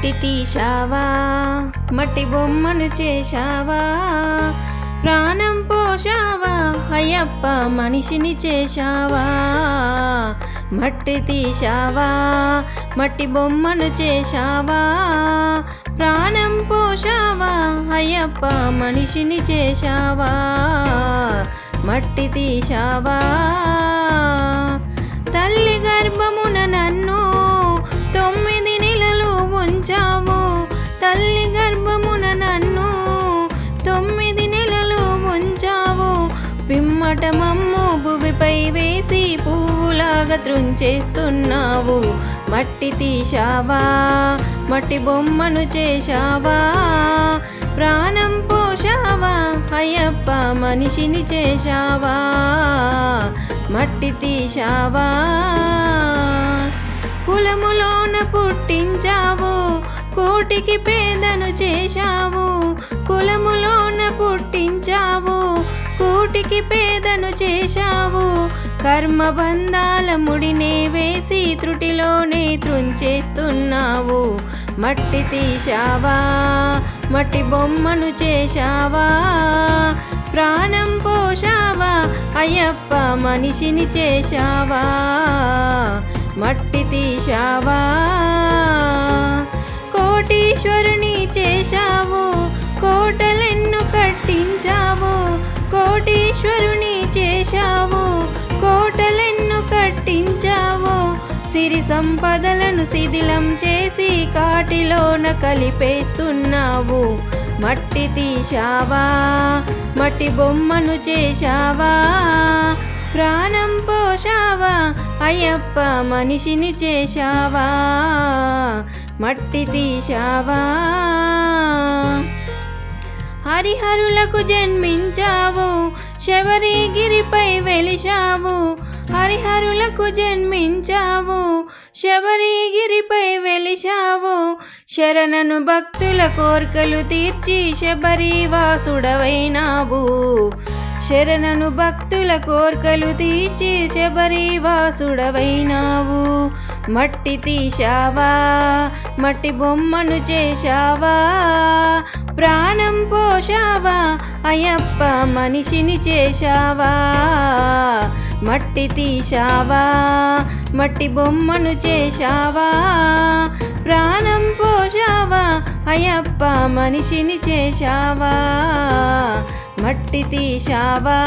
మట్టి తీశావా, మట్టి బొమ్మను చేశావా, ప్రాణం పోశావా అయ్యప్ప మనిషిని చేశావా. మట్టి తీశావా, మట్టి బొమ్మను చేశావా, ప్రాణం పోశావా అయ్యప్ప మనిషిని చేశావా. మట్టి తీశావా, తల్లి గర్భమున నన్ను 9 నెలలు ఉంచావు. తల్లి గర్భమున నన్ను 9 నెలలు ఉంచావు. పిమ్మట మమ్ము భువిపై వేసి పువ్వులాగా త్రుంచేస్తున్నావు. మట్టి తీశావా, మట్టి బొమ్మను చేశావా, ప్రాణం పోశావా అయ్యప్ప మనిషిని చేశావా. మట్టి తీశావా, కులములోన పుట్టించావు, కోటికి పేదను చేశావు. కులములోన పుట్టించావు, కోటికి పేదను చేశావు. కర్మబంధాల ముడినే వేసి త్రుటిలోనే త్రుంచేస్తున్నావు. మట్టి తీశావా, మట్టి బొమ్మను చేశావా, ప్రాణం పోశావా అయ్యప్ప మనిషిని చేశావా. మట్టి తీశావా, కోటీశ్వరుని చేశావు, కోటలెన్ను కట్టించావు. కోటీశ్వరుని చేశావు, కోటలెన్ను కట్టించావు. సిరి సంపదలను శిథిలం చేసి కాటిలోన కలిపేస్తున్నావు. మట్టి తీశావా, మట్టి బొమ్మను చేశావా, ప్రాణం పోశావా అయ్యప్ప మనిషిని చేశావా. మట్టి తీశావా, హరిహరులకు జన్మించావు, శబరిగిరిపై వెలిశావు. హరిహరులకు జన్మించావు, శబరిగిరిపై వెలిశావు. శరణను భక్తుల కోర్కెలు తీర్చి శబరివాసుడవైనావు. శరణను భక్తుల కోర్కెలు తీర్చి శబరివాసుడవైనావు. మట్టి తీశావా, మట్టి బొమ్మను చేశావా, ప్రాణం పోశావా అయ్యప్ప మనిషిని చేశావా. మట్టి తీశావా, మట్టి బొమ్మను చేశావా, ప్రాణం పోశావా అయ్యప్ప మనిషిని చేశావా. మట్టి తీశావా.